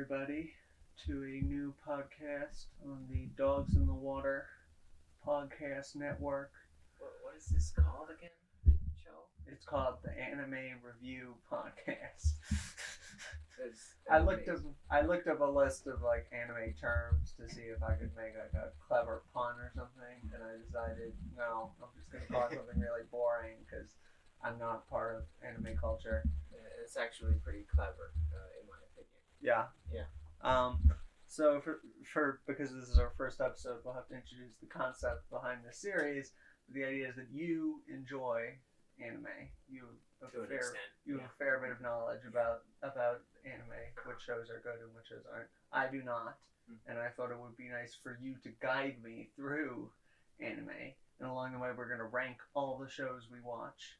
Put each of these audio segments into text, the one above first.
everybody, to a new podcast on the Dogs in the Water podcast network. What is this called again? The show? It's called the Anime Review Podcast. I looked up a list of like anime terms to see if I could make like a clever pun or something, and I decided no, I'm just gonna call it something really boring because I'm not part of anime culture. It's actually pretty clever, in my opinion. Yeah. Yeah. So for because this is our first episode, we'll have to introduce the concept behind the series. The idea is that you enjoy anime. You have a fair bit of knowledge about anime, which shows are good and which shows aren't. I do not, and I thought it would be nice for you to guide me through anime. And along the way, we're going to rank all the shows we watch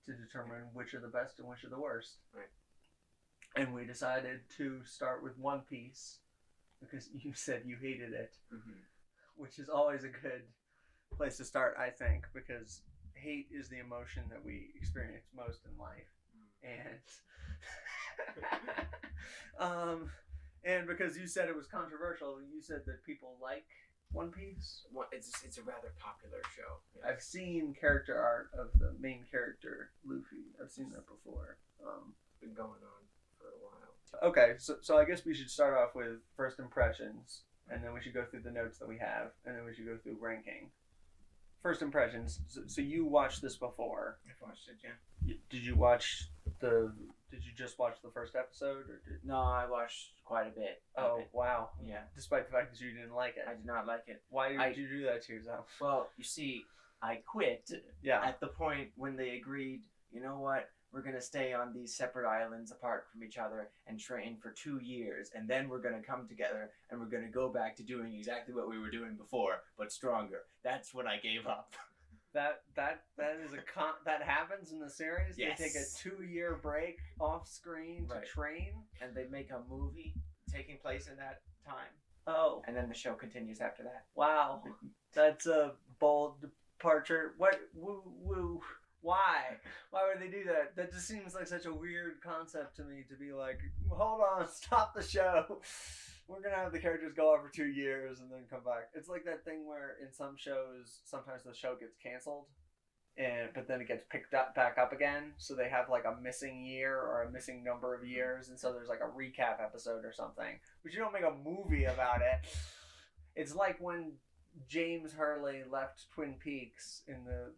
to determine which are the best and which are the worst. Right. And we decided to start with One Piece because you said you hated it, which is always a good place to start, I think, because hate is the emotion that we experience most in life, and because you said it was controversial, you said that people like One Piece. Well, it's a rather popular show. Yes. I've seen character art of the main character Luffy. I've seen that before. It's been going on for a while. Okay, so I guess we should start off with first impressions, and then we should go through the notes that we have, and then we should go through ranking. First impressions. So you watched this before. I've watched it, yeah. Did you just watch the first episode, or did? No, I watched quite a bit. Oh, wow. Yeah. Despite the fact that you didn't like it. I did not like it. Why did you do that to yourself? Well, you see, I quit Yeah. at the point when they agreed, you know what, we're going to stay on these separate islands apart from each other and train for 2 years, and then we're going to come together and we're going to go back to doing exactly what we were doing before, but stronger. That's when I gave up. That is that happens in the series. Yes. They take a 2-year break off screen to train, and they make a movie taking place in that time. Oh. And then the show continues after that. Wow. That's a bold departure. What? Woo. Why? Why would they do that? That just seems like such a weird concept to me, to be like, hold on, stop the show. We're going to have the characters go out for 2 years and then come back. It's like that thing where in some shows, sometimes the show gets canceled, but then it gets picked back up again. So they have like a missing year or a missing number of years. And so there's like a recap episode or something. But you don't make a movie about it. It's like when James Hurley left Twin Peaks in the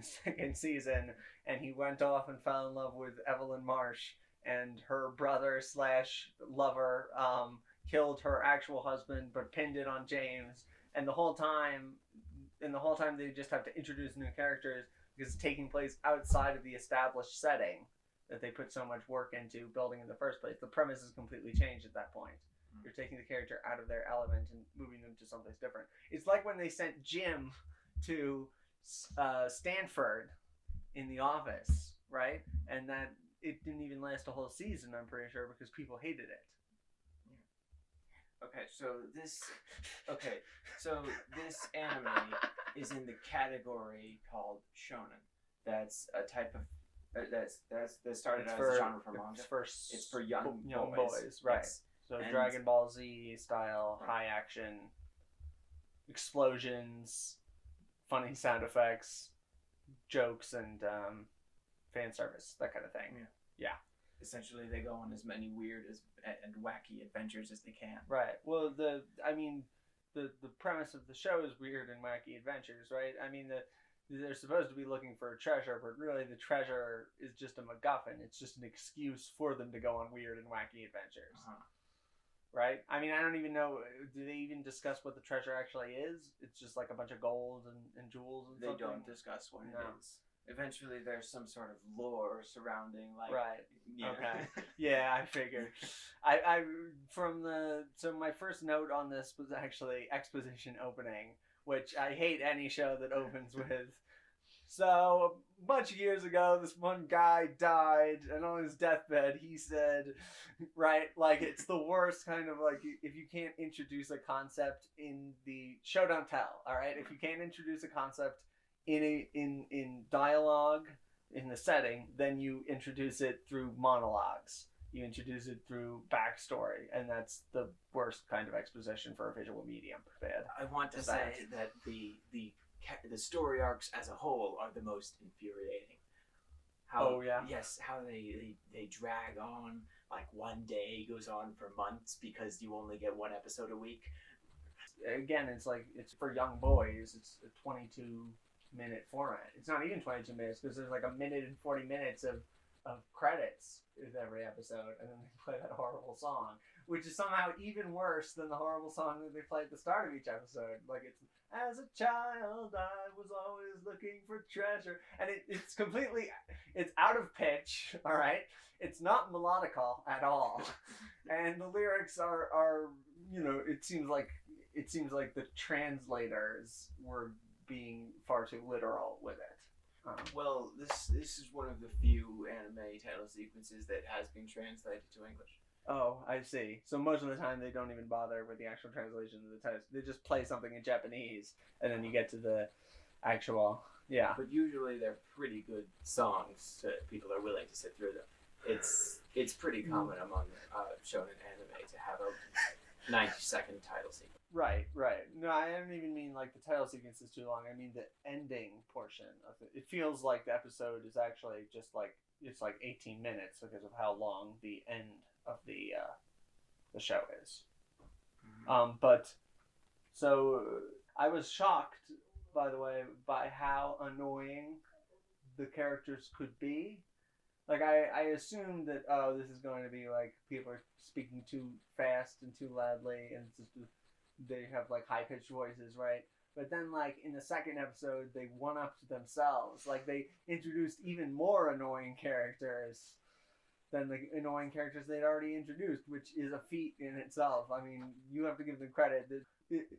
second season, and he went off and fell in love with Evelyn Marsh, and her brother / lover killed her actual husband but pinned it on James, and the whole time they just have to introduce new characters because it's taking place outside of the established setting that they put so much work into building in the first place. The premise is completely changed at that point. You're taking the character out of their element and moving them to someplace different. It's like when they sent Jim to Stanford in The Office, right? And that it didn't even last a whole season, I'm pretty sure, because people hated it. Okay, so this anime is in the category called shonen. That's a type of that started as a genre for manga. It's for young boys, right? So Dragon Ball Z style, high action, explosions, funny sound effects, jokes, and fan service, that kind of thing. Yeah. Essentially, they go on as many weird and wacky adventures as they can. Right. Well, the premise of the show is weird and wacky adventures, right? I mean, they're supposed to be looking for a treasure, but really the treasure is just a MacGuffin. It's just an excuse for them to go on weird and wacky adventures. Right? I mean, I don't even know. Do they even discuss what the treasure actually is? It's just like a bunch of gold and jewels and something? They don't discuss what it is. Eventually, there's some sort of lore surrounding, like... Right. Yeah. Okay. Yeah, I figured. So my first note on this was actually Exposition Opening, which I hate any show that opens with. So, a bunch of years ago, this one guy died, and on his deathbed, he said, right, like, it's the worst kind of, like, if you can't introduce a concept in the show, don't tell, all right? If you can't introduce a concept in dialogue, in the setting, then you introduce it through monologues. You introduce it through backstory, and that's the worst kind of exposition for a visual medium. Bad. I want to say that the story arcs as a whole are the most infuriating. How they drag on. Like one day goes on for months because you only get one episode a week. Again, it's for young boys. It's a 22-minute format. It's not even 22 minutes because there's like a minute and 40 minutes of credits with every episode, and then they play that horrible song, which is somehow even worse than the horrible song that they play at the start of each episode. Like, it's, as a child, I was always looking for treasure. And it's completely, it's out of pitch, all right? It's not melodical at all. And the lyrics are it seems like the translators were being far too literal with it. Well, this is one of the few anime title sequences that has been translated to English. Oh, I see. So most of the time they don't even bother with the actual translation of the text. They just play something in Japanese, and then you get to the actual, yeah. But usually they're pretty good songs, so people are willing to sit through them. It's pretty common among shonen anime to have a 90-second title sequence. Right. No, I don't even mean like the title sequence is too long. I mean the ending portion of it. It feels like the episode is actually just like, it's like 18 minutes because of how long the end of the show is. Mm-hmm. But so I was shocked, by the way, by how annoying the characters could be. Like, I assumed that, this is going to be like people are speaking too fast and too loudly, and it's just, they have like high-pitched voices, right? But then, like, in the second episode, they one-upped themselves. Like, they introduced even more annoying characters than the annoying characters they'd already introduced, which is a feat in itself. I mean, you have to give them credit.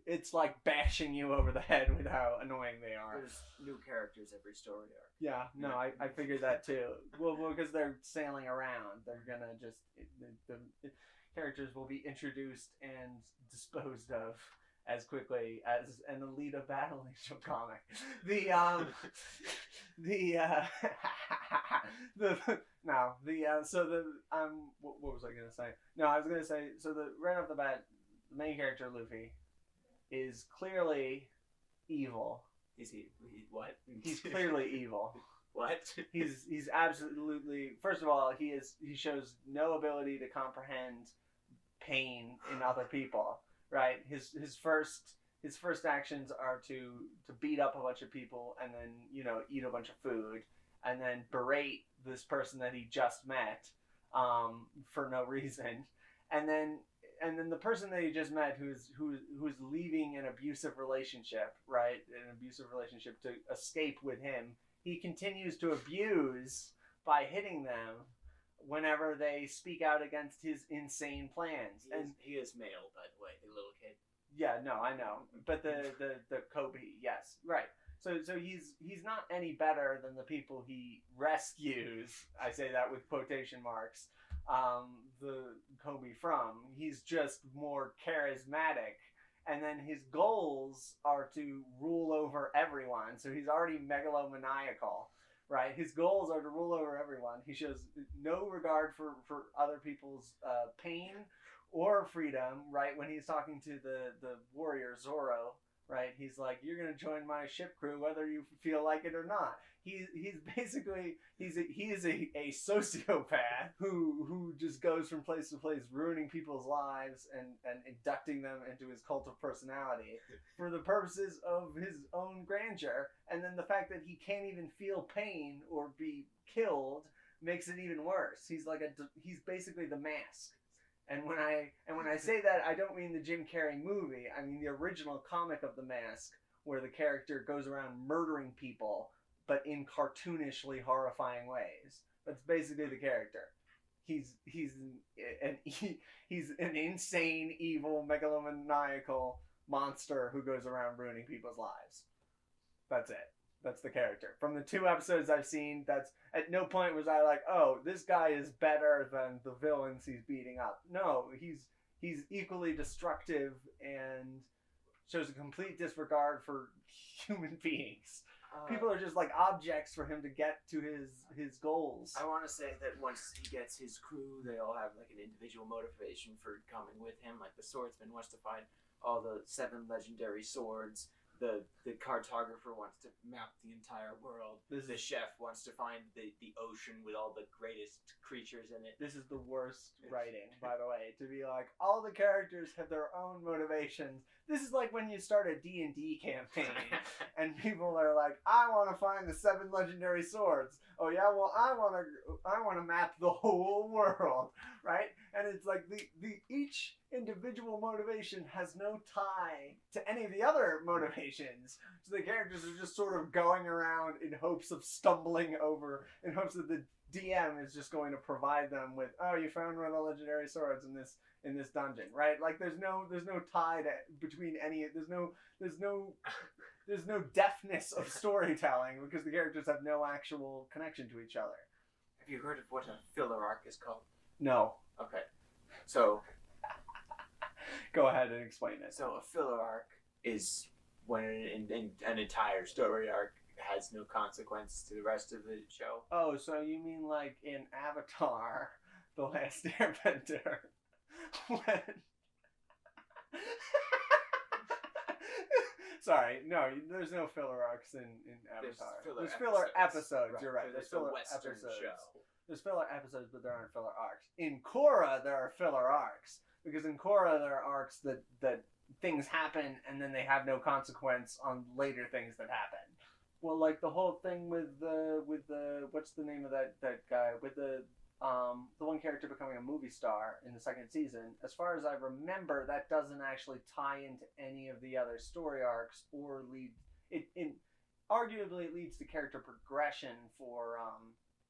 It's like bashing you over the head with how annoying they are. There's new characters every story arc. Yeah, no, I figured that too. Well, because they're sailing around. They're gonna just... The characters will be introduced and disposed of as quickly as an Alita Battle Angel comic. What was I gonna say? No, I was gonna say, so right off the bat, the main character Luffy is clearly evil. Is he what? He's clearly evil. What? He's absolutely, first of all, he shows no ability to comprehend pain in other people, right? His first actions are to beat up a bunch of people and then, eat a bunch of food and then berate this person that he just met for no reason. And then the person that he just met who's leaving an abusive relationship, right? An abusive relationship to escape with him, he continues to abuse by hitting them whenever they speak out against his insane plans. He is male, by the way, the little kid. Yeah, no, I know. But the Kobe, yes. Right. So he's not any better than the people he rescues. I say that with quotation marks. The Kobe from. He's just more charismatic. And then his goals are to rule over everyone. So he's already megalomaniacal, right? His goals are to rule over everyone. He shows no regard for other people's pain or freedom, right? When he's talking to the warrior Zoro, right? He's like, you're going to join my ship crew whether you feel like it or not. He is a sociopath who just goes from place to place ruining people's lives and inducting them into his cult of personality for the purposes of his own grandeur. And then the fact that he can't even feel pain or be killed makes it even worse. He's basically the Mask. And when I say that, I don't mean the Jim Carrey movie. I mean the original comic of The Mask, where the character goes around murdering people, but in cartoonishly horrifying ways. That's basically the character. He's an insane, evil, megalomaniacal monster who goes around ruining people's lives. That's it. That's the character. From the 2 episodes I've seen, that's at no point was I like, oh, this guy is better than the villains he's beating up. No, he's equally destructive and shows a complete disregard for human beings. People are just like objects for him to get to his goals. I want to say that once he gets his crew, they all have like an individual motivation for coming with him. Like the swordsman wants to find all the 7 legendary swords. The cartographer wants to map the entire world. The chef wants to find the ocean with all the greatest creatures in it. This is the worst writing, by the way, to be like, all the characters have their own motivations. This is like when you start a D&D campaign, and people are like, I want to find the 7 legendary swords. Oh yeah, well I want to map the whole world, right? And it's like the each individual motivation has no tie to any of the other motivations. So the characters are just sort of going around in hopes of stumbling over, in hopes that the DM is just going to provide them with, oh, you found one of the legendary swords in this dungeon, right? Like there's no tie between any. There's no deftness of storytelling because the characters have no actual connection to each other. Have you heard of what a filler arc is called? No. Okay, so go ahead and explain it. So a filler arc is when an entire story arc has no consequence to the rest of the show. Oh, so you mean like in Avatar, The Last Airbender, when... Sorry, no, there's no filler arcs in Avatar. There's filler episodes. Right. You're right. There's filler episodes. Show. There's filler episodes, but there aren't filler arcs. In Korra, there are filler arcs. Because in Korra, there are arcs that things happen and then they have no consequence on later things that happen. Well, like the whole thing with the what's the name of that guy with the one character becoming a movie star in the 2nd season. As far as I remember, that doesn't actually tie into any of the other story arcs or lead it. Arguably, it leads to character progression for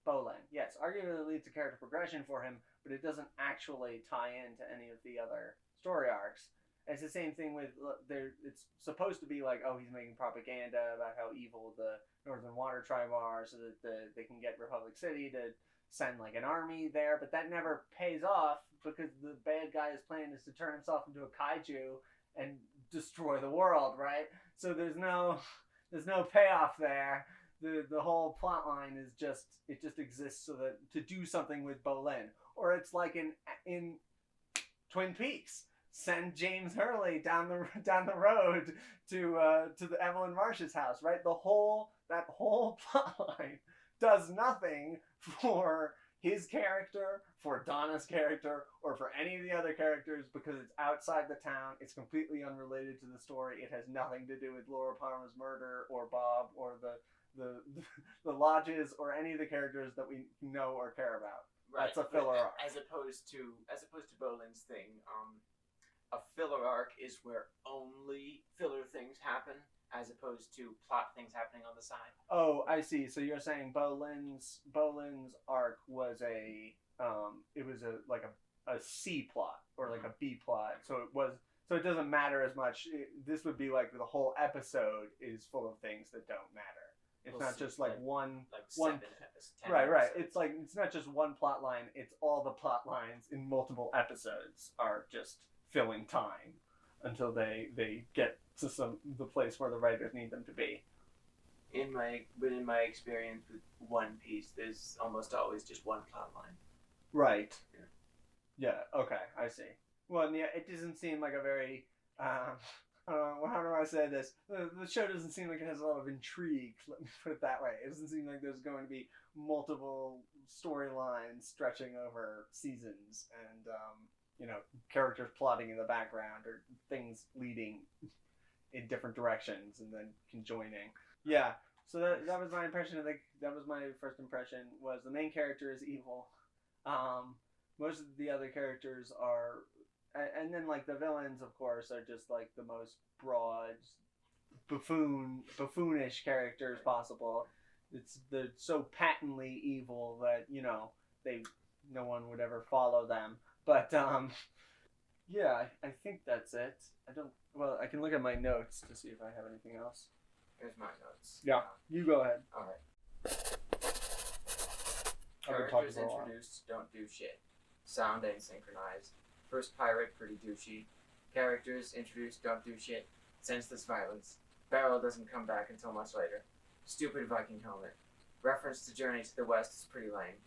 Bolin. Yes, arguably it leads to character progression for him, but it doesn't actually tie into any of the other story arcs. It's the same thing with it's supposed to be like, oh, he's making propaganda about how evil the Northern Water Tribe are, so that they can get Republic City to send like an army there, but that never pays off because the bad guy's plan is to turn himself into a kaiju and destroy the world, right? So there's no payoff there. The whole plot line is just exists so that to do something with Bolin, or it's like in Twin Peaks, send James Hurley down the road to the Evelyn Marsh's house, right? That whole plot line does nothing for his character, for Donna's character, or for any of the other characters because it's outside the town. It's completely unrelated to the story. It has nothing to do with Laura Palmer's murder or Bob or the lodges or any of the characters that we know or care about. Right. That's a filler arc. As opposed to Bolin's thing, a filler arc is where only filler things happen, as opposed to plot things happening on the side. Oh, I see. So you're saying Bolin's arc was a C plot or like a B plot. So it doesn't matter as much. This would be like the whole episode is full of things that don't matter. It's not just like one. Right. Episodes. It's like it's not just one plot line. It's all the plot lines in multiple episodes are just filling time until they get to the place where the writers need them to be. In my experience with One Piece, there's almost always just one plot line. Right. Yeah. Okay. I see. Well, yeah, it doesn't seem like a very. How do I say this? The show doesn't seem like it has a lot of intrigue. Let me put it that way. It doesn't seem like there's going to be multiple storylines stretching over seasons and characters plotting in the background or things leading in different directions and then conjoining. Yeah. So that was my impression. That was my first impression. Was the main character is evil. Most of the other characters are. And then, like, the villains, of course, are just, like, the most broad, buffoonish characters possible. They're so patently evil that, no one would ever follow them. But, yeah, I think that's it. I can look at my notes to see if I have anything else. Here's my notes. Yeah, you go ahead. Alright. Characters introduced don't do shit. Sound ain't synchronized. First pirate, pretty douchey. Characters introduced don't do shit. Senseless violence. Barrel doesn't come back until much later. Stupid Viking helmet. Reference to Journey to the West is pretty lame.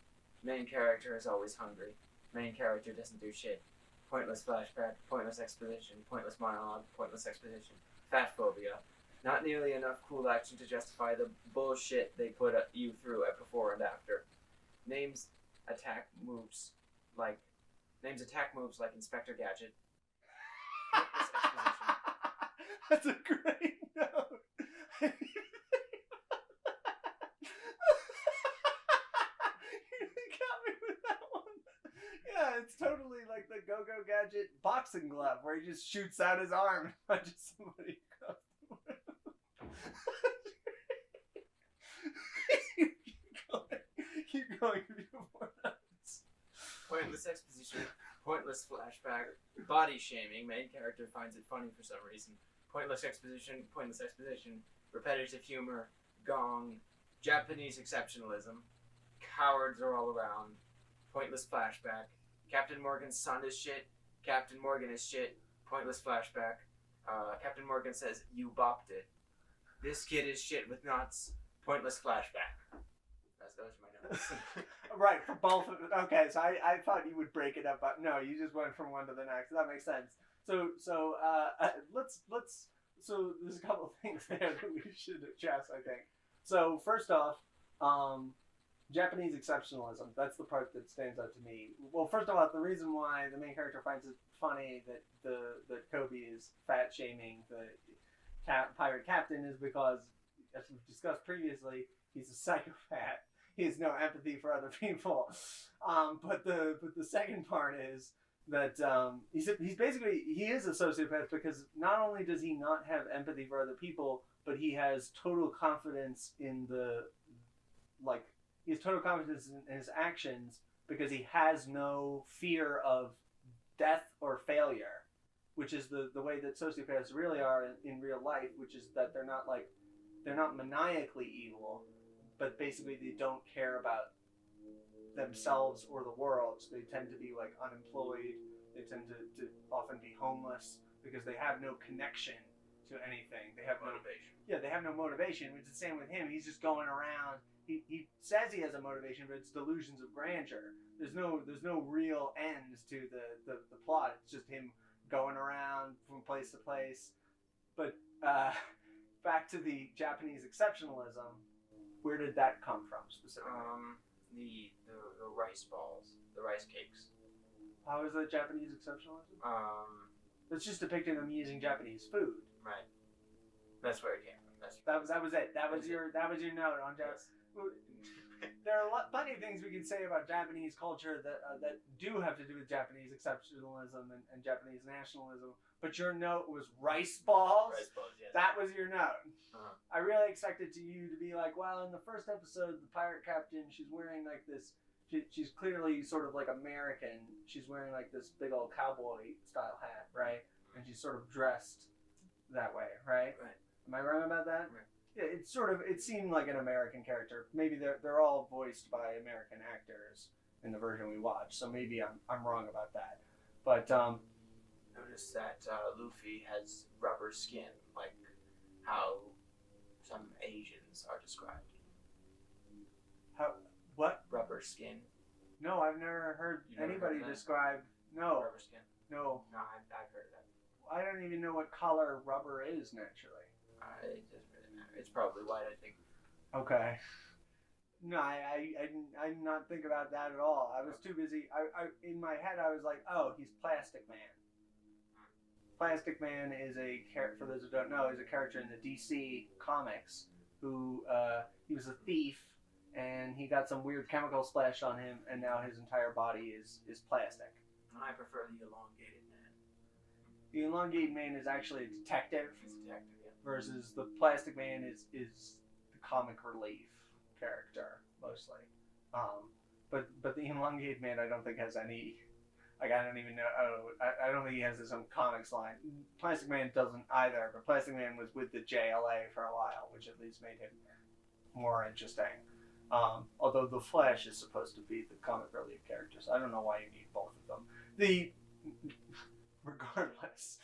Main character is always hungry. Main character doesn't do shit. Pointless flashback, pointless exposition, pointless monologue, pointless exposition. Fat phobia. Not nearly enough cool action to justify the bullshit they put you through at before and after. Names attack moves like Inspector Gadget. Pointless exposition. That's a great note. You got me with that one. Yeah, it's totally like the Go-Go Gadget boxing glove where he just shoots out his arm and punches somebody across the room. Keep going. Pointless exposition, pointless flashback, body shaming. Main character finds it funny for some reason. Pointless exposition, repetitive humor, gong, Japanese exceptionalism, cowards are all around, pointless flashback, Captain Morgan's son is shit, Captain Morgan is shit, pointless flashback, Captain Morgan says, you bopped it, this kid is shit with nuts, pointless flashback. Those are my notes. Right, for both of them. Okay, so I thought you would break it up, but no, you just went from one to the next. That makes sense. So there's a couple of things there that we should address, I think. So first off, Japanese exceptionalism. That's the part that stands out to me. Well, first of all, the reason why the main character finds it funny that Kobe is fat shaming the pirate captain is because, as we've discussed previously, he's a psychopath. He has no empathy for other people. But the second part is that he's basically he is a sociopath because not only does he not have empathy for other people, but he has total confidence in his actions because he has no fear of death or failure, which is the way that sociopaths really are in real life, which is that they're not maniacally evil, but basically they don't care about themselves or the world. So they tend to be like unemployed. They tend to often be homeless because they have no connection to anything. They have motivation. They have no motivation, which is the same with him. He's just going around. He says he has a motivation, but it's delusions of grandeur. There's no real end to the plot. It's just him going around from place to place. But back to the Japanese exceptionalism. Where did that come from specifically? The rice balls, the rice cakes. How is that Japanese exceptionalism? It's just depicting them using Japanese food. Right. That's where it came from. That was it. That was your note on Japanese. There are plenty of things we can say about Japanese culture that do have to do with Japanese exceptionalism and Japanese nationalism. But your note was rice balls. Rice balls, yes. That was your note. Uh-huh. I really expected you to be like, well, in the first episode, the pirate captain, she's wearing like this. She's clearly sort of like American. She's wearing like this big old cowboy style hat, right? And she's sort of dressed that way, right? Right. Am I wrong about that? Right. Yeah, it seemed like an American character. Maybe they're all voiced by American actors in the version we watched, so maybe I'm wrong about that. But notice that Luffy has rubber skin, like how some Asians are described. What? Rubber skin. No, I've never heard anybody describe. No. Rubber skin. No. No, I've heard of that. I don't even know what color rubber is naturally. It doesn't really matter. It's probably white, I think. Okay. No, I did not think about that at all. I was too busy. I in my head I was like, oh, he's Plastic Man. Plastic Man is for those who don't know, is a character in the DC comics who he was a thief and he got some weird chemical splashed on him and now his entire body is plastic. I prefer the elongated man. The elongated man is actually a detective. He's a detective, yeah. Versus the Plastic Man is the comic relief character mostly. But the elongated man I don't think has any. Like I don't even know. I don't think he has his own comics line. Plastic Man doesn't either. But Plastic Man was with the JLA for a while, which at least made him more interesting. Although the Flash is supposed to be the comic relief character, so I don't know why you need both of them. Regardless,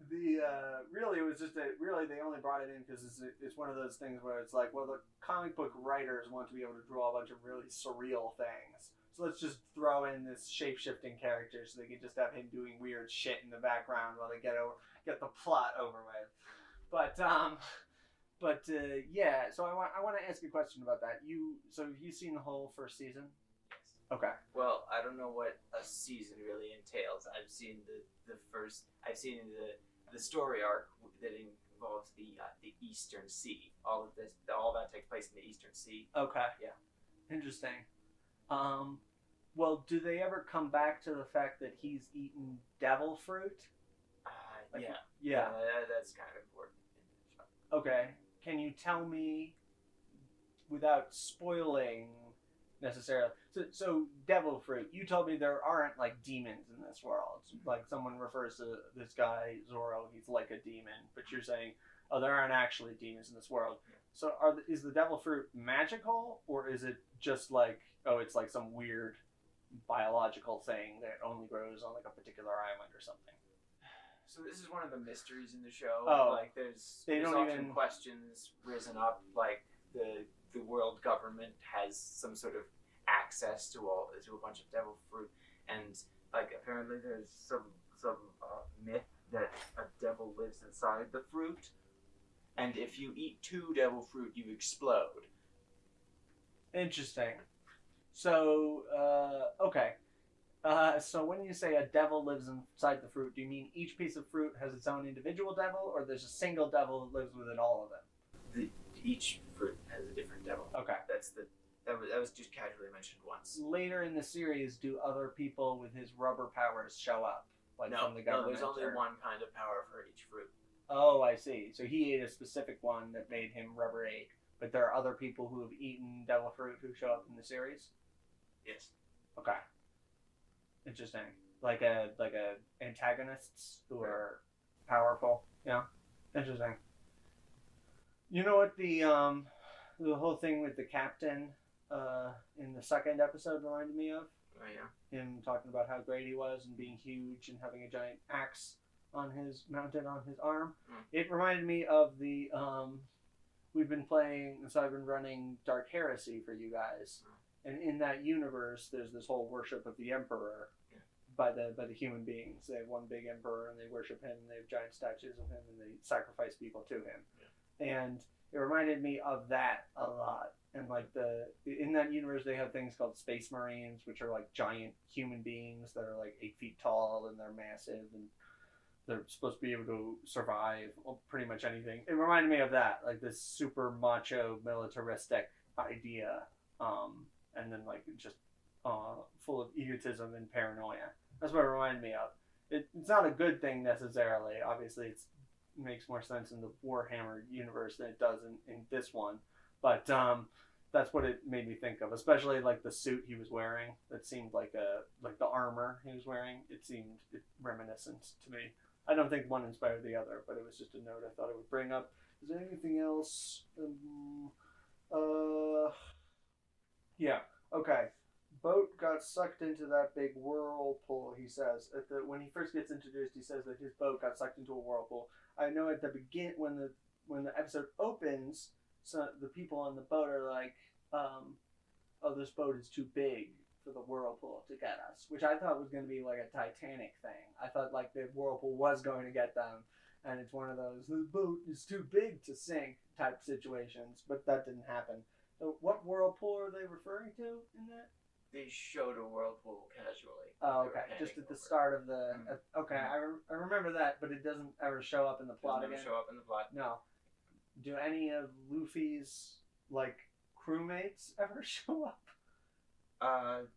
Really, it was just really they only brought it in because it's one of those things where it's like, well, the comic book writers want to be able to draw a bunch of really surreal things, so let's just throw in this shape-shifting character so they can just have him doing weird shit in the background while they get the plot over with. Yeah. So I want to ask you a question about that. Have you seen the whole first season? Yes. Okay. Well, I don't know what a season really entails. I've seen I've seen the story arc that involves the Eastern Sea. All that takes place in the Eastern Sea. Okay. Yeah. Interesting. Well, do they ever come back to the fact that he's eaten devil fruit? Yeah. That's kind of important in the show. Okay. Can you tell me, without spoiling necessarily, so devil fruit, you told me there aren't like demons in this world. Like someone refers to this guy, Zorro, he's like a demon, but you're saying, oh, there aren't actually demons in this world. Yeah. So is the devil fruit magical, or is it just like, oh, it's like some weird biological thing that only grows on like a particular island or something? So this is one of the mysteries in the show. Oh, like there's often questions risen up, like the world government has some sort of access to a bunch of devil fruit, and like apparently there's some myth that a devil lives inside the fruit, and if you eat 2 devil fruit, you explode. Interesting. So okay. So when you say a devil lives inside the fruit, do you mean each piece of fruit has its own individual devil, or there's a single devil that lives within all of them? Each fruit has a different devil. Okay. That was just casually mentioned once. Later in the series, do other people with his rubber powers show up? Like from the government? No, there's only one kind of power for each fruit. Oh, I see. So he ate a specific one that made him rubber-ate, but there are other people who have eaten devil fruit who show up in the series? Yes. Okay. Interesting. Like antagonists who are powerful. Yeah. Interesting. You know what the whole thing with the captain in the second episode reminded me of? Oh yeah. Him talking about how great he was and being huge and having a giant axe mounted on his arm. It reminded me of the we've been playing, so I've been running Dark Heresy for you guys. And in that universe, there's this whole worship of the Emperor by the human beings. They have one big Emperor, and they worship him, and they have giant statues of him, and they sacrifice people to him. Yeah. And it reminded me of that a lot. And like in that universe, they have things called Space Marines, which are like giant human beings that are like 8 feet tall, and they're massive, and they're supposed to be able to survive pretty much anything. It reminded me of that, like this super macho militaristic idea. And then like just full of egotism and paranoia. That's what it reminded me of. It's not a good thing necessarily. Obviously, it makes more sense in the Warhammer universe than it does in this one. But that's what it made me think of. Especially like the suit he was wearing. That seemed like the armor he was wearing. It seemed reminiscent to me. I don't think one inspired the other, but it was just a note I thought it would bring up. Is there anything else? Yeah. Okay. Boat got sucked into that big whirlpool, he says. When he first gets introduced, he says that his boat got sucked into a whirlpool. I know at the when the episode opens, so the people on the boat are like, oh, this boat is too big for the whirlpool to get us, which I thought was going to be like a Titanic thing. I thought like the whirlpool was going to get them, and it's one of those, the boat is too big to sink type situations, but that didn't happen. So what whirlpool are they referring to in that? They showed a whirlpool casually. Oh, okay. Just at the start of the... Okay, I remember that, but it doesn't ever show up in the plot again? It doesn't show up in the plot. No. Do any of Luffy's, like, crewmates ever show up?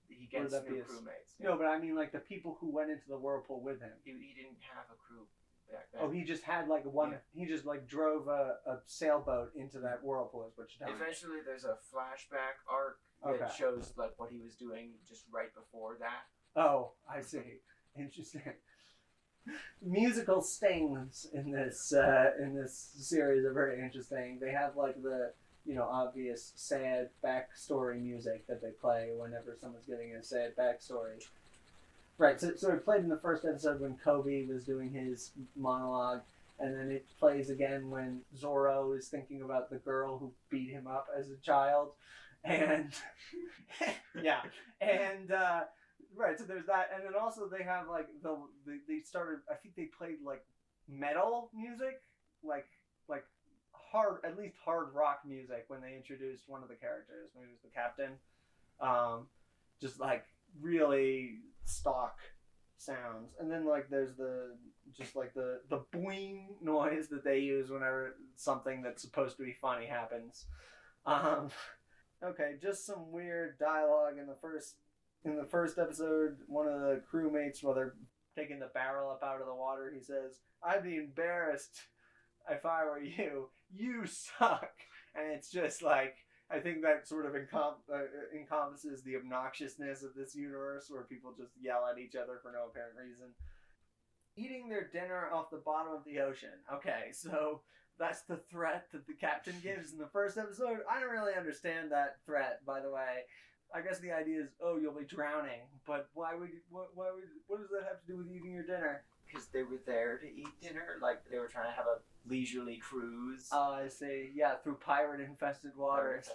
He gets new crewmates. Yeah. No, but I mean, like, the people who went into the whirlpool with him. He didn't have a crew back then. Oh, he just had, like, one... Yeah. He just, like, drove a sailboat into that whirlpool, is what you're telling me. Eventually, there's a flashback arc that shows, like, what he was doing just right before that. Oh, I see. Interesting. Musical stings in this series are very interesting. They have like the obvious sad backstory music that they play whenever someone's getting a sad backstory. Right, so it played in the first episode when Kobe was doing his monologue, and then it plays again when Zorro is thinking about the girl who beat him up as a child, and yeah, and right. So there's that, and then also they have like they started. I think they played like metal music, like hard, at least hard rock music when they introduced one of the characters. Maybe it was the captain. Just like really stock sounds, and then like there's the boing noise that they use whenever something that's supposed to be funny happens. Okay, just some weird dialogue in the first episode. One of the crewmates, while they're taking the barrel up out of the water, he says, "I'd be embarrassed if I were you. You suck." And it's just like, I think that sort of encompasses the obnoxiousness of this universe where people just yell at each other for no apparent reason. Eating their dinner off the bottom of the ocean. Okay, so that's the threat that the captain gives in the first episode. I don't really understand that threat, by the way. I guess the idea is, oh, you'll be drowning. But what does that have to do with eating your dinner? Because they were there to eat dinner, like they were trying to have a leisurely cruise. Oh, I see. Yeah, through pirate-infested waters.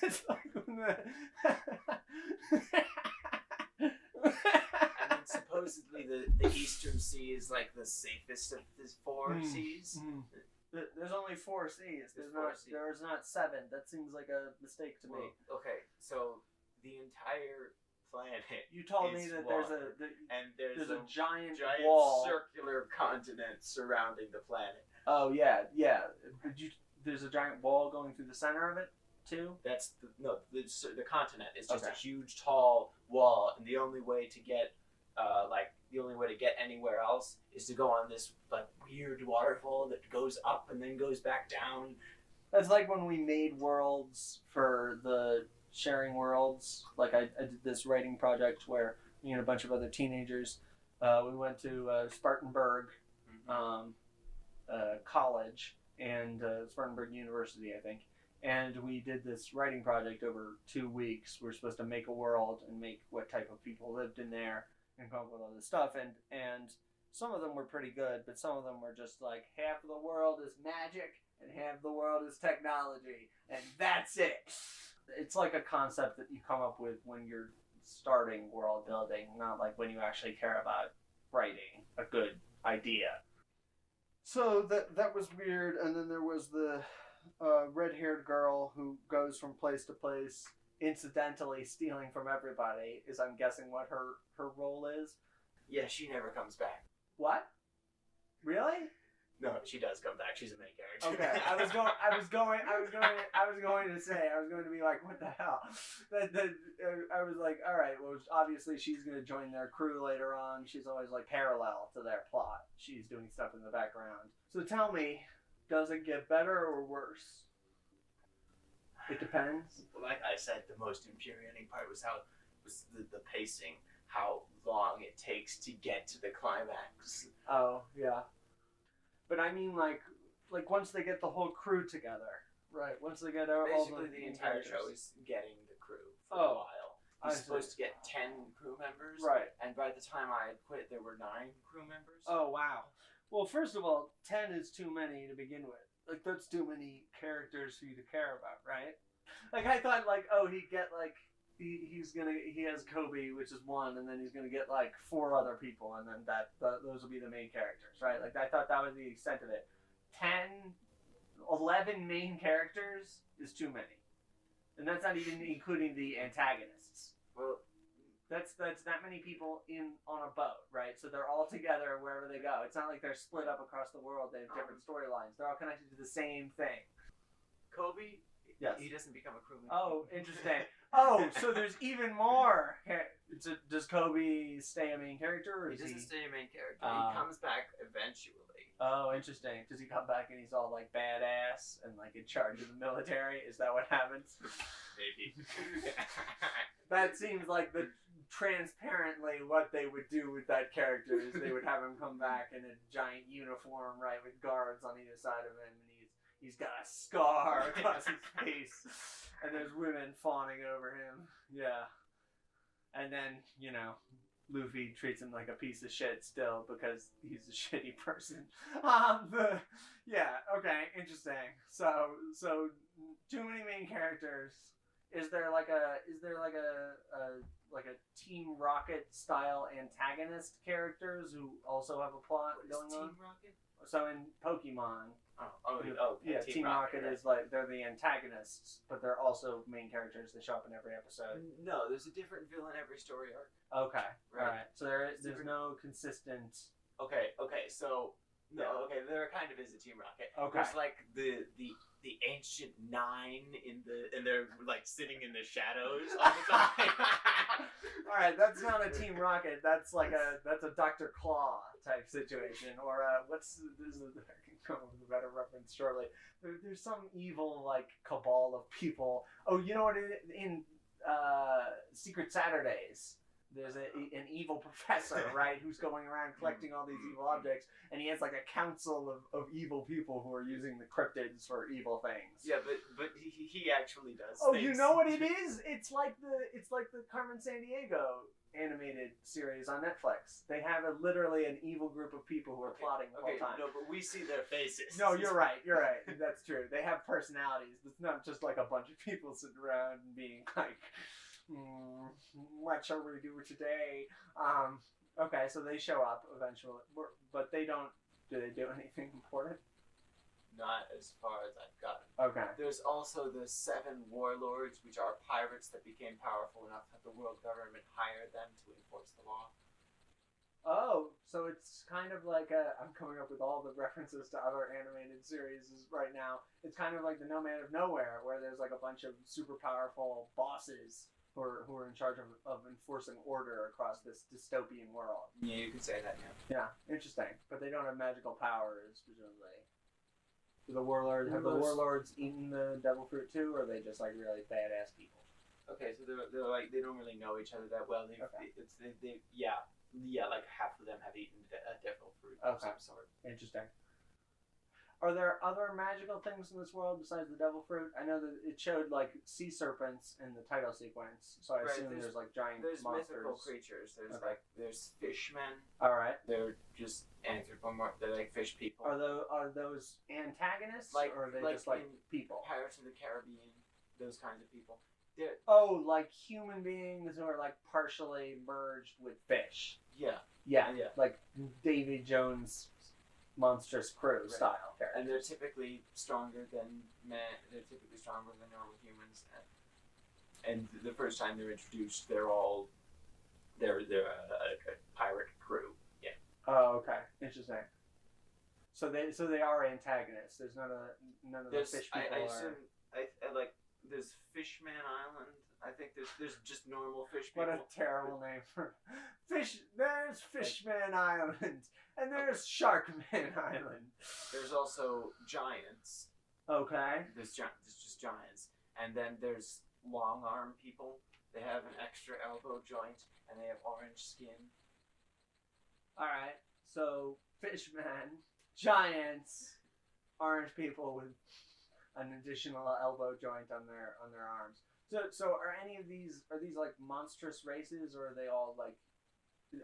It's like when I mean, supposedly the Eastern Sea is like the safest of the four seas. There's only 4 seas. There's not 7. That seems like a mistake to me. Okay, so the entire planet. You told me that there's a giant wall, circular continent surrounding the planet. Oh yeah. There's a giant wall going through the center of it too. That's the continent is just a huge tall wall, and the only way to get anywhere else is to go on this like weird waterfall that goes up and then goes back down. That's like when we made worlds for the Sharing Worlds. Like I did this writing project where me and a bunch of other teenagers, we went to Spartanburg College and Spartanburg University, I think, and we did this writing project over 2 weeks. We're supposed to make a world and make what type of people lived in there and come up with all this stuff, and some of them were pretty good, but some of them were just like, half of the world is magic and half of the world is technology, and that's it. It's like a concept that you come up with when you're starting world building, not like when you actually care about writing a good idea. So that was weird, and then there was the red-haired girl who goes from place to place, incidentally stealing from everybody, is I'm guessing what her role is. Yeah, she never comes back. What? Really? No, she does come back. She's a main character. Okay, I was going to be like, what the hell? I was like, all right, well, obviously she's going to join their crew later on. She's always like parallel to their plot. She's doing stuff in the background. So tell me, does it get better or worse? It depends. Like I said, the most infuriating part was the pacing, how long it takes to get to the climax. Oh, yeah. But I mean, like once they get the whole crew together, right? Once they get all the entire show is getting the crew for a while. You're supposed to get 10 crew members, right? And by the time I quit, there were 9 crew members. Oh wow! Well, first of all, 10 is too many to begin with. Like that's too many characters for you to care about, right? Like I thought, like he'd get like. He has Kobe, which is 1, and then he's gonna get like 4 other people, and then those will be the main characters, right? Like I thought that was the extent of it. 11 main characters is too many, and that's not even including the antagonists. Well, that's that many people on a boat, right? So they're all together wherever they go. It's not like they're split up across the world. They have different storylines. They're all connected to the same thing. Kobe. Yes. He doesn't become a crewman. Oh, interesting. Oh, so there's even more. Does Kobe stay a main character? Or he doesn't stay a main character. He comes back eventually. Oh, interesting. Does he come back and he's all like badass and like in charge of the military? Is that what happens? Maybe. That seems like the transparently what they would do with that character is they would have him come back in a giant uniform, right, with guards on either side of him, and he's got a scar across his face, and there's women fawning over him. Yeah. And then, you know, Luffy treats him like a piece of shit still because he's a shitty person. Yeah, okay, interesting. So too many main characters. Is there like a Team Rocket style antagonist characters who also have a plot going on? Team Rocket? So in Pokemon, yeah, Team Rocket is like they're the antagonists, but they're also main characters. They show up in every episode. No, there's a different villain every story arc. Okay, Right. all right. So there's no consistent. Okay, so there kind of is a Team Rocket. Okay. There's like the ancient nine and they're like sitting in the shadows all the time. All right, that's not a Team Rocket. That's a Dr. Claw type situation, or this is I can come up with a better reference shortly. There's some evil like cabal of people. Oh, you know what? In Secret Saturdays, there's an evil professor, right, who's going around collecting all these evil objects, and he has like a council of evil people who are using the cryptids for evil things. Yeah, but he actually does. Oh, things. you know what it is? It's like the Carmen Sandiego animated series on Netflix. They have literally an evil group of people who are plotting the whole time. No, but we see their faces. No, you're right. That's true. They have personalities. It's not just like a bunch of people sitting around and being like, what shall we do today? Okay, so they show up eventually, but they don't. Do they do anything important? Not as far as I've gotten. Okay. There's also the 7 Warlords, which are pirates that became powerful enough that the world government hired them to enforce the law. Oh, so it's kind of like I'm coming up with all the references to other animated series right now. It's kind of like the No Man of Nowhere, where there's like a bunch of super powerful bosses who are in charge of enforcing order across this dystopian world. Yeah, you could say that, Yeah, interesting. But they don't have magical powers, presumably. Do the Warlords eaten the devil fruit too, or are they just like really badass people? Okay, so they're like they don't really know each other that well. Like half of them have eaten a devil fruit of some sort. Interesting. Are there other magical things in this world besides the devil fruit? I know that it showed like sea serpents in the title sequence, so I assume there's like giant monsters. Mythical creatures. There's fishmen. All right. They're just anthropomorphic. They're like fish people. Are those antagonists, or are they just like people? Pirates of the Caribbean, those kinds of people. Like human beings who are like partially merged with fish. Yeah. Like Davy Jones' monstrous crew style characters. And they're typically stronger than men. They're typically stronger than normal humans. And the first time they're introduced, they're a pirate crew. Yeah. Oh, okay. Interesting. So they are antagonists. There's none of the fish people. I assume there's Fishman Island. I think there's just normal fish people. What a terrible name for fish. There's Fishman Island, and there's Sharkman Island. There's also giants. Okay. There's just giants, and then there's long arm people. They have an extra elbow joint, and they have orange skin. All right. So Fishman, giants, orange people with an additional elbow joint on their arms. So are these like monstrous races, or are they all like,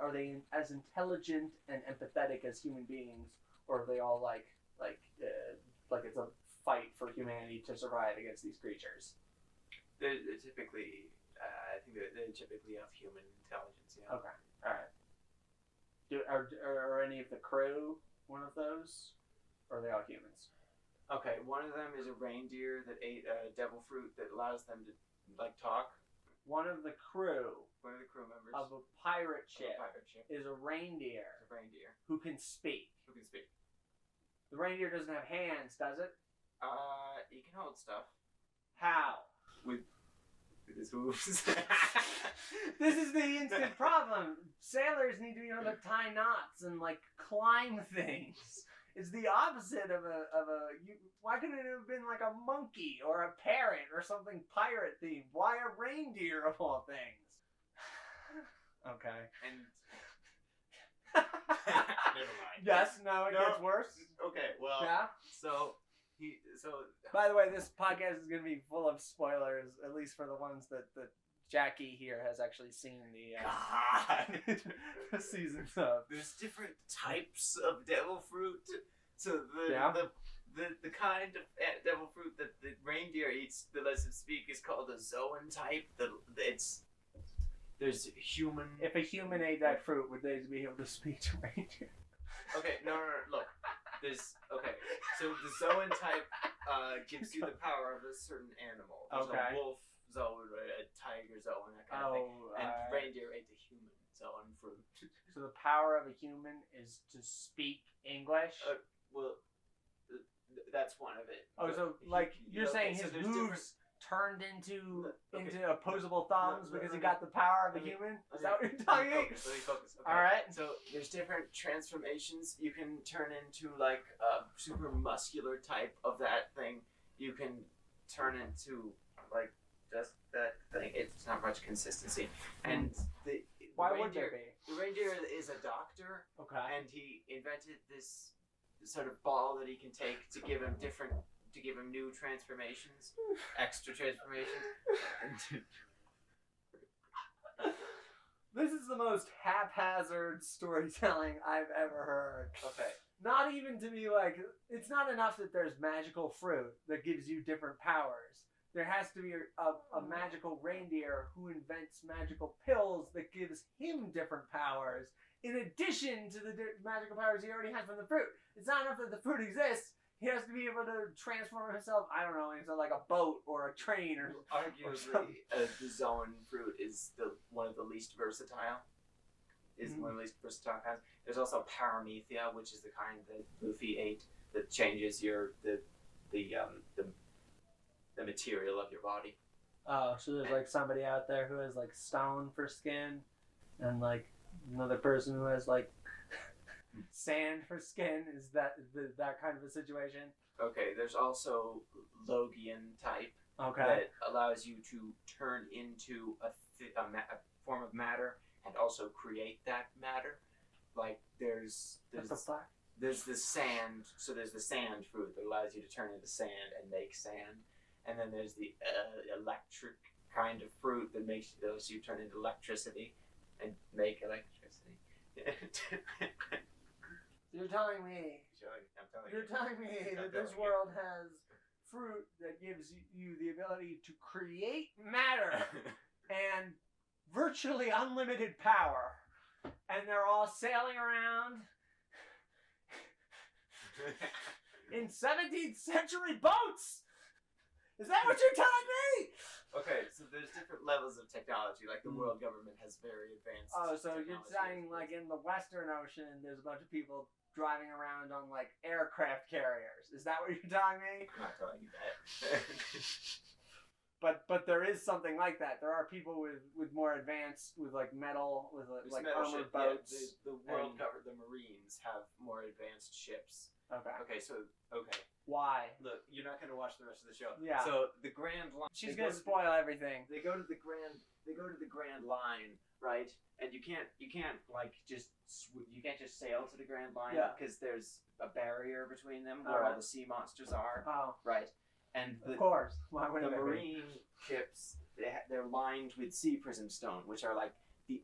are they as intelligent and empathetic as human beings, or are they all like it's a fight for humanity to survive against these creatures? They're typically, I think they're typically of human intelligence. Yeah. Okay. All right. Are any of the crew one of those, or are they all humans? Okay, one of them is a reindeer that ate a devil fruit that allows them to talk. One of the crew members of a pirate ship is a reindeer. Who can speak. The reindeer doesn't have hands, does it? He can hold stuff. How? With his hooves. This is the instant problem. Sailors need to be able to tie knots and like climb things. It's the opposite of a. Why couldn't it have been like a monkey or a parrot or something pirate themed? Why a reindeer of all things? Okay. And never mind. Yes. No. It gets worse. Okay. Well. Yeah. So By the way, this podcast is going to be full of spoilers, at least for the ones that Jackie here has actually seen the seasons of. There's different types of devil fruit. So the kind of devil fruit that the reindeer eats, the less it speak, is called a Zoan type. There's human. If a human ate that fruit, would they be able to speak to reindeer? Okay, no, look. So the Zoan type gives you the power of a certain animal. There's a wolf Zoan, a tiger Zoan, that kind of thing. And reindeer ate the human Zoan fruit. So the power of a human is to speak English? That's one of it. Oh, so you're saying his moves turned into opposable thumbs because he got the power of a human? Is that what you're talking about? Let me focus. Okay. Alright. So there's different transformations. You can turn into like a super muscular type of that thing. You can turn into like just that thing. It's not much consistency. And the reindeer is a doctor. Okay. And he invented this sort of ball that he can take to give him new transformations, extra transformations. This is the most haphazard storytelling I've ever heard. Okay. Not even to be like, it's not enough that there's magical fruit that gives you different powers. There has to be a magical reindeer who invents magical pills that gives him different powers in addition to the magical powers he already has from the fruit. It's not enough that the fruit exists. He has to be able to transform himself, I don't know, into like a boat or a train or arguably, the Zoan fruit is one of the least versatile. One of the least versatile kinds. There's also paramethea, which is the kind that Luffy ate that changes the material of your body. Oh, so there's like somebody out there who has like stone for skin, and like another person who has like sand for skin. Is that kind of a situation? Okay, there's also Logian type. Okay. That allows you to turn into a form of matter and also create that matter. Like there's the sand. So there's the sand fruit that allows you to turn into sand and make sand. And then there's the electric kind of fruit that lets you turn into electricity and make electricity. You're telling me that this world has fruit that gives you the ability to create matter and virtually unlimited power, and they're all sailing around in 17th century boats. Is that what you're telling me? Okay, so there's different levels of technology. Like the world government has very advanced. Oh, so you're saying like in the Western Ocean, there's a bunch of people driving around on like aircraft carriers. Is that what you're telling me? I'm not telling you that. But there is something like that. There are people with more advanced, with like metal, with like armored boats. Yeah, the world government, the Marines have more advanced ships. Okay. Okay. Why? Look, you're not going to watch the rest of the show. Yeah. So the Grand Line. She's going to spoil everything. They go to the Grand Line, right? And you can't like just sail to the Grand Line because there's a barrier between them where all the sea monsters are. Oh. Right. And of course. Why would the marine ships? They're lined with sea prism stone, which are like the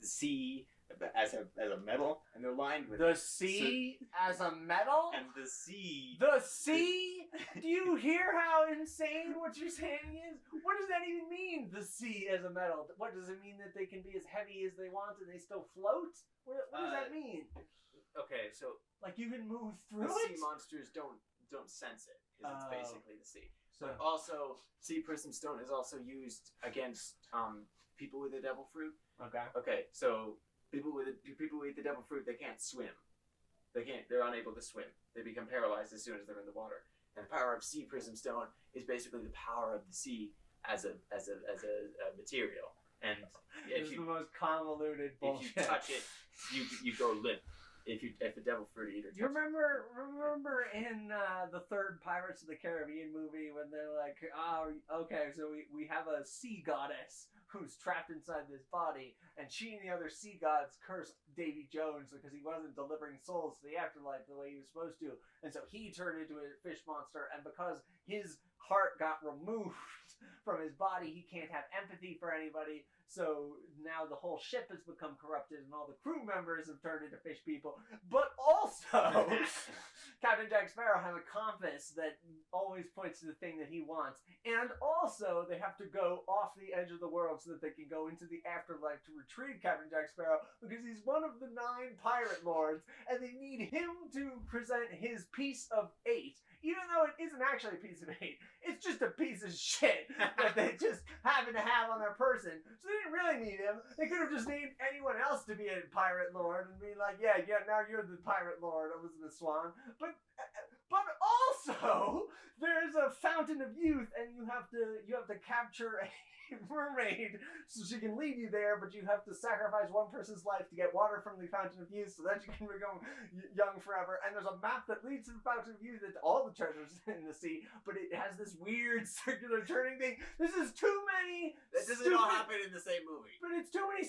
sea. As a metal, and they're lined with the sea as a metal, and the sea. The sea? Do you hear how insane what you're saying is? What does that even mean? The sea as a metal. What does it mean that they can be as heavy as they want and they still float? What does that mean? Okay, so like you can move through the it. Sea monsters don't sense it because it's basically the sea. So but also, sea prism stone is also used against people with the devil fruit. Okay. Okay, so. People who eat the devil fruit, they can't swim. They're unable to swim. They become paralyzed as soon as they're in the water. And the power of sea prism stone is basically the power of the sea as a material. And it's the most convoluted bullshit. If you touch it, you go limp. if a devil fruit eater. You remember in the third Pirates of the Caribbean movie when they're like, oh, okay, so we have a sea goddess who's trapped inside this body, and she and the other sea gods cursed Davy Jones because he wasn't delivering souls to the afterlife the way he was supposed to, and so he turned into a fish monster, and because his heart got removed from his body, he can't have empathy for anybody, so now the whole ship has become corrupted and all the crew members have turned into fish people. But also, Captain Jack Sparrow has a compass that always points to the thing that he wants. And also, they have to go off the edge of the world so that they can go into the afterlife to retrieve Captain Jack Sparrow because he's one of the 9 pirate lords and they need him to present his piece of 8. Even though it isn't actually a piece of 8. It's just a piece of shit that they just happen to have on their person. So they didn't really need him. They could have just named anyone else to be a pirate lord and be like, yeah, now you're the pirate lord, Elizabeth Swann. But also, there's a fountain of youth, and you have to capture a mermaid so she can lead you there, but you have to sacrifice one person's life to get water from the fountain of youth so that you can become young forever. And there's a map that leads to the fountain of youth that's all the treasures in the sea, but it has this weird circular turning thing. This is too many. That doesn't all happen in the same movie. But it's too many.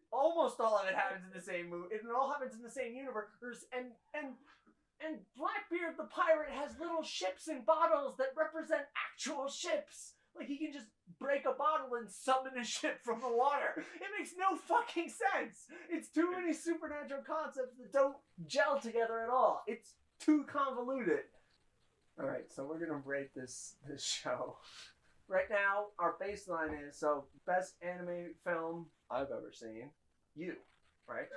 Almost all of it happens in the same movie. It all happens in the same universe. And Blackbeard the pirate has little ships and bottles that represent actual ships. Like, he can just break a bottle and summon a ship from the water. It makes no fucking sense. It's too many supernatural concepts that don't gel together at all. It's too convoluted. Alright, so we're going to rate this show. Right now, our baseline is, so, best anime film I've ever seen. You, right?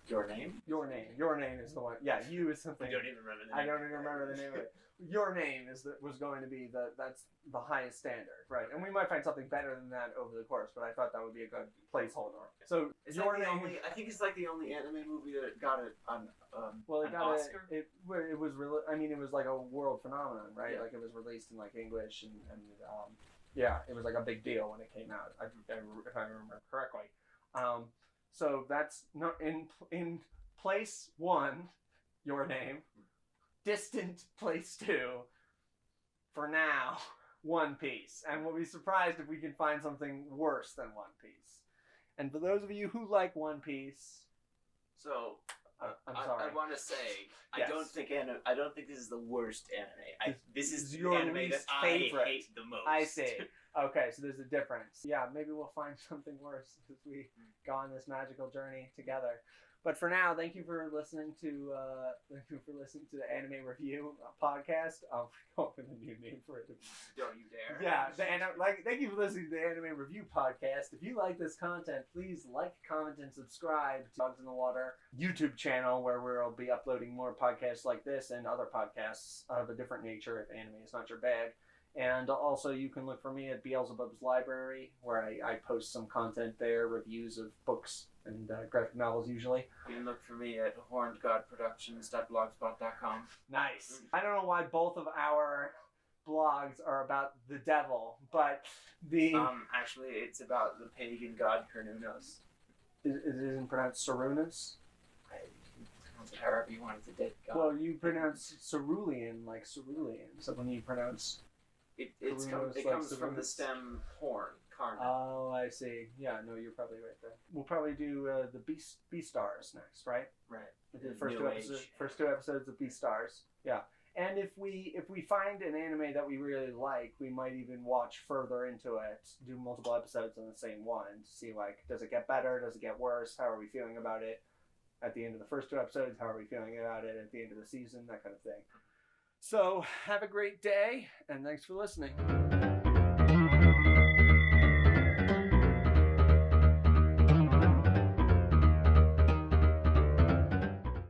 Your name? Your name is the one. Yeah, you is something. I don't even remember the name. I don't even remember the name of it. Your name was going to be that's the highest standard, right? And we might find something better than that over the course, but I thought that would be a good placeholder. So is Your that Name. I think it's like the only anime movie that got it on well, it an got Oscar. it was I mean, it was like a world phenomenon, right? Yeah. Like it was released in like English and yeah, it was like a big deal when it came out. If I remember correctly. So that's not in place 1, Your Name. Distant place 2, for now, One Piece. And we'll be surprised if we can find something worse than One Piece. And for those of you who like One Piece, so I'm sorry. I want to say Yes. I don't think this is the worst anime. This is the your anime least that favorite. I hate the most. I see. Okay, so there's a difference. Yeah, maybe we'll find something worse as we go on this magical journey together. But for now, thank you for listening to the Anime Review podcast. I'll come up with a new name for it. Don't you dare. Yeah, thank you for listening to the Anime Review podcast. If you like this content, please like, comment, and subscribe to Dogs in the Water YouTube channel, where we'll be uploading more podcasts like this and other podcasts of a different nature if anime is not your bag. And also, you can look for me at Beelzebub's Library, where I post some content there, reviews of books and graphic novels usually. You can look for me at hornedgodproductions.blogspot.com. Nice. I don't know why both of our blogs are about the devil, but actually, it's about the pagan god Cernunnos. It isn't pronounced Cernunnos? Pronounce it however you want. It's a dead god. Well, you pronounce cerulean like cerulean. So when you pronounce it like comes from the Cernunnos. stem horn. Oh, I see. Yeah, no, you're probably right there. We'll probably do the Beastars next, right? Right. The first two episodes of Beastars. Yeah. And if we find an anime that we really like, we might even watch further into it, do multiple episodes on the same one to see, like, does it get better? Does it get worse? How are we feeling about it at the end of the first 2 episodes? How are we feeling about it at the end of the season? That kind of thing. So have a great day, and thanks for listening.